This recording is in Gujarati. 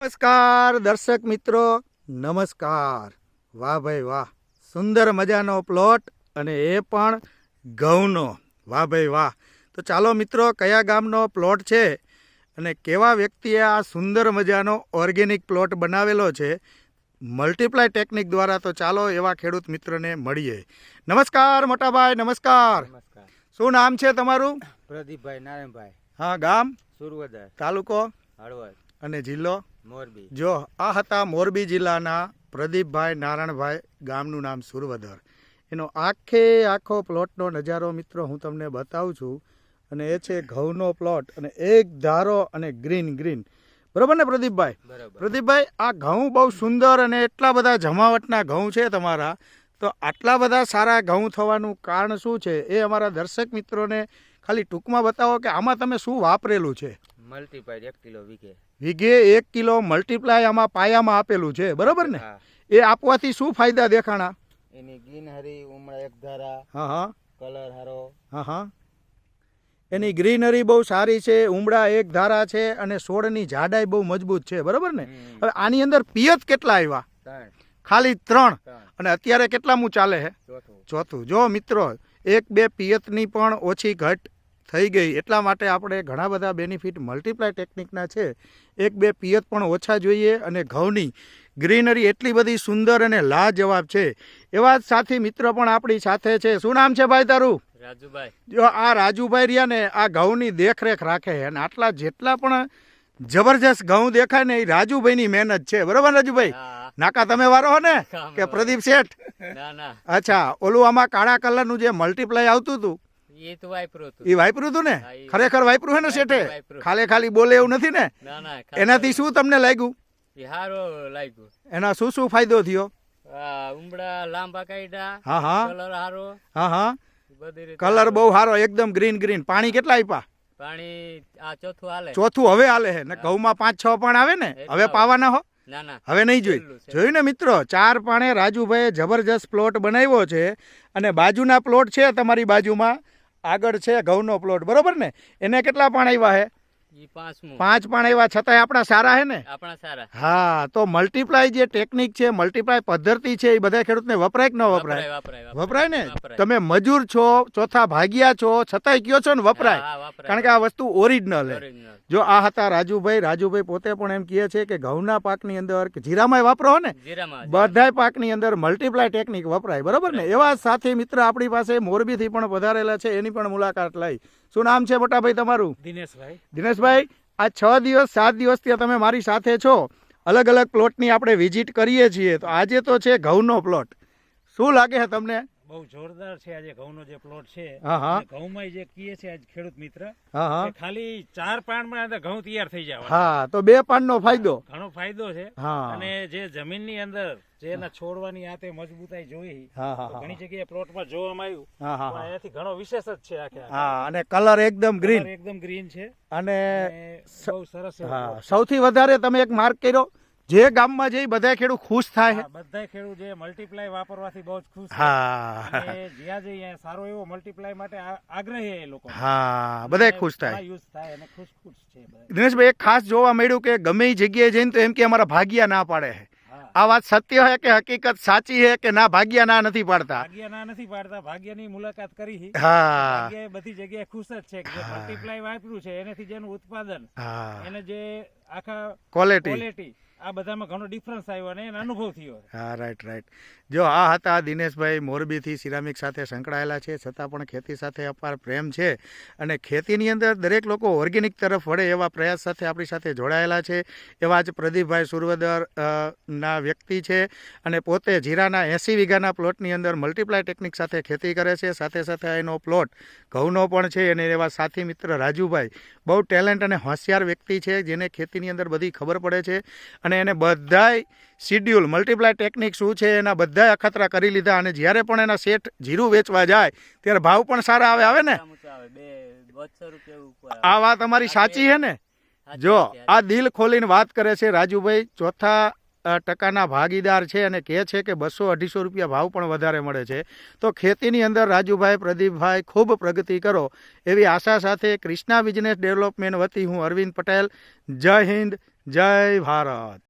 નમસ્કાર દર્શક મિત્રો, નમસ્કાર. વાહ ભાઈ વાહ, સુંદર મજાનો પ્લોટ અને એ પણ ઘઉંનો. વાહ ભાઈ વાહ. તો ચાલો મિત્રો, કયા ગામનો પ્લોટ છે અને કેવા વ્યક્તિએ આ સુંદર મજાનો ઓર્ગેનિક પ્લોટ બનાવેલો છે મલ્ટીપ્લાય ટેકનિક દ્વારા, તો ચાલો એવા ખેડૂત મિત્રને મળીએ. નમસ્કાર મોટાભાઈ, નમસ્કાર. નમસ્કાર. શું નામ છે તમારું? પ્રદીપભાઈ નારાયણભાઈ. હા, ગામ સુરવદર, તાલુકો હળવદ, અને જિલ્લો મોરબી. જો આ હતા મોરબી જિલ્લાના પ્રદીપભાઈ નારાયણભાઈ, ગામનું નામ સુરવદર. એનો આખો પ્લોટનો નજારો મિત્રો હું તમને બતાવું છું. અને એ છે ઘઉંનો પ્લોટ અને એક ધારો અને ગ્રીન ગ્રીન. બરોબર ને પ્રદીપભાઈ? બરાબર. પ્રદીપભાઈ, આ ઘઉં બહુ સુંદર અને એટલા બધા જમાવટના ઘઉં છે તમારા. તો આટલા બધા સારા ઘઉં થવાનું કારણ શું છે એ અમારા દર્શક મિત્રોને ખાલી ટૂંકમાં બતાવો કે આમાં તમે શું વાપરેલું છે. મલ્ટીપાઈડ 1 કિલો વીઘે. વીઘે 1 કિલો મલ્ટીપ્લાય આમાં પાયામાં આપેલું છે, બરોબર ને? હા. એ આપવાથી શું ફાયદા દેખાણા? એની ગ્રીનહરી, ઉમળા એક ધારા, હા હા કલર હારો. હા હા એની ગ્રીનરી બહુ સારી છે, ઉમળા એક ધારા છે અને છોડની જાડાઈ બહુ મજબૂત છે, બરોબર ને? હવે આની અંદર પિયત કેટલા આવ્યા? 3. ખાલી 3. અને અત્યારે કેટલામું ચાલે છે? ચોથું. જો મિત્રો, 1-2 પિયતની પણ ઓછી ઘટ થઈ ગઈ. એટલા માટે આપણે ઘણા બધા બેનિફિટ મલ્ટીપ્લાય ટેકનિકના છે. 1-2 પિયત પણ ઓછા જોઈએ અને ઘઉંની ગ્રીનરી એટલી બધી સુંદર અને લાજવાબ છે. એવા જ સાથી મિત્ર પણ આપણી સાથે છે. શું નામ છે ભાઈ તારું? રાજુભાઈ. જો આ રાજુભાઈ રહ્યા ને, આ ઘઉંની દેખરેખ રાખે છે અને આટલા જેટલા પણ જબરજસ્ત ઘઉં દેખાય ને એ રાજુભાઈની મહેનત છે, બરોબર રાજુભાઈ? નાકા તમે વારો હો ને કે પ્રદીપ શેઠ? ના ના. અચ્છા, ઓલું આમાં કાળા કલરનું જે મલ્ટીપ્લાય આવતું હતું એ તો વાપરું હતું. એ વાપર્યું હતું ને? હા, ઈ ખરેખર વાપર્યું હે ને શેઠે? વાપર્યું. ખાલી બોલે એવું નથી ને? ના ના. એનાથી શું તમને લાગ્યું? એ હારો લાગ્યું. એના શું ફાયદો થયો? ઉમળા લાંબા કાઢ્યા. હા હા કલર હારો. હા હા બધી રીતે કલર બહુ સારો, એકદમ ગ્રીન ગ્રીન. પાણી કેટલા આપ્યા? પાણી આ ચોથું હાલે. ચોથું હવે હાલે છે ને? ઘઉંમાં 5-6 પાણ આવે ને? હવે પાવાના હો? ના ના. હવે નહીં જોઈ. જોયું ને મિત્રો, 4 પાણે રાજુભાઈએ જબરજસ્ત પ્લોટ બનાવ્યો છે. અને બાજુના પ્લોટ છે તમારી બાજુમાં, આગળ છે ઘઉંનો પ્લોટ, બરોબર ને? એને કેટલા પાણ આવ્યા છે? 5 5 પાણ આવ્યા, છતાંય આપણા સારા છે ને? આપણા સારા. હા, તો મલ્ટીપ્લાય જે ટેકનિક છે, મલ્ટીપ્લાય પદ્ધતિ છે, એ બધા ખેડૂતને વપરાય કે ન વપરાય? વપરાય ને? તમે મજૂર છો, ચોથા ભાગ્યા છો, છતાંય કયો છો ને વપરાય, કારણ કે આ વસ્તુ ઓરિજિનલ છે. જો આ હતા રાજુભાઈ. રાજુભાઈ પોતે પણ એમ કહે છે કે ઘઉંના પાકની અંદર જીરામાં વાપરો ને, બધાય પાકની અંદર મલ્ટીપ્લાય ટેકનિક વપરાય, બરોબર ને? એવા સાથી મિત્ર આપણી પાસે મોરબીથી પણ વધારેલા છે, એની પણ મુલાકાત લઈ. શું નામ છે મોટાભાઈ તમારું? દિનેશભાઈ. દિનેશભાઈ, આ 6 દિવસ 7 દિવસ ત્યાં તમે મારી સાથે છો, અલગ અલગ પ્લોટની આપણે વિઝિટ કરીએ છીએ. તો આજે તો છે ઘઉંનો પ્લોટ. શું લાગે છે તમને? બહુ જોરદાર છે આજે ઘઉંનો જે પ્લોટ છે. હા હા ઘઉંમાં જે કીએ છે આજ ખેડૂત મિત્ર, હા હા કે ખાલી 4 પાણમાં અંદર ઘઉં તૈયાર થઈ જાય. હા, તો 2 પાણનો ફાયદો ઘણો ફાયદો છે. હા. અને જે જમીનની અંદર જે એના છોડવાની આતે મજબૂતાઈ જોઈ, હા હા તો ઘણી જગ્યાએ પ્લોટમાં જોવામાં આવ્યું. હા હા પણ એનાથી ઘણો વિશેષ જ છે આખે. હા, અને કલર એકદમ ગ્રીન Colour એકદમ ગ્રીન છે અને અને બહુ સરસ એવો હા, plot છે. સૌથી વધારે તમે એક માર્ક કર્યો, જે ગામમાં જઈ બધા ખેડૂત ખુશ થાય. હા, બધાય ખેડૂત જે મલ્ટીપ્લાય વાપરવાથી બહુ જ ખુશ છે. હા અને જ્યાં જઈએ સારો એવો મલ્ટીપ્લાય માટે આગ્રહી એ લોકો. હા, બધા ખુશ થાય. યુઝ થાય અને ખુશ છે બધા. દિનેશભાઈ, એક ખાસ જોવા મળ્યું કે ગમે એ જગ્યાએ જઈને તો એમ કે અમારા ભાગ્યા ના પાડે છે. હા. આ વાત સત્ય છે કે હકીકત સાચી છે કે ના ભાગ્યા ના નથી પાડતા? ભાગ્ય ના નથી પાડતા. ભાગ્યની મુલાકાત કરી. હા ભાગ્ય બધી જગ્યાએ ખુશ જ છે કે જે મલ્ટીપ્લાય વાપર્યું છે એનાથી જેનું ઉત્પાદન, હા, એને જે આખા ક્વોલિટી, ક્વોલિટી, આ બધામાં ઘણો ડિફરન્સ આવ્યો અને એનો અનુભવ થયો. હા, રાઈટ રાઈટ. જો આ હતા દિનેશભાઈ, મોરબીથી સિરામિક સાથે સંકળાયેલા છે, છતાં પણ ખેતી સાથે અપાર પ્રેમ છે અને ખેતીની અંદર દરેક લોકો ઓર્ગેનિક તરફ વળે એવા પ્રયાસ સાથે આપણી સાથે જોડાયેલા છે. એવા જ પ્રદીપભાઈ સુરવદર ના વ્યક્તિ છે અને પોતે જીરાના 80 વીઘાના પ્લોટની અંદર મલ્ટીપ્લાય ટેકનિક સાથે ખેતી કરે છે. સાથે સાથે એનો પ્લોટ ઘઉંનો પણ છે. અને એવા સાથી મિત્ર રાજુભાઈ બહુ ટેલેન્ટ અને હોશિયાર વ્યક્તિ છે, જેને ખેતીની અંદર બધી ખબર પડે છે અને એને બધાય શિડ્યુલ મલ્ટીપ્લાય ટેકનિક શું છે એના બધાય અખતરા કરી લીધા. અને જ્યારે પણ એના શેઠ જીરું વેચવા જાય ત્યારે ભાવ પણ સારા આવે ને? આ વાત અમારી સાચી છે ને? જો આ દિલ ખોલીને વાત કરે છે રાજુભાઈ, ચોથા ટકાના ભાગીદાર છે અને કહે છે કે 200-250 રૂપિયા ભાવ પણ વધારે મળે છે. તો ખેતીની અંદર રાજુભાઈ, પ્રદીપભાઈ ખૂબ પ્રગતિ કરો એવી આશા સાથે ક્રિષ્ના બિઝનેસ ડેવલપમેન્ટ વતી હું અરવિંદ પટેલ, જય હિન્દ, જય ભારત.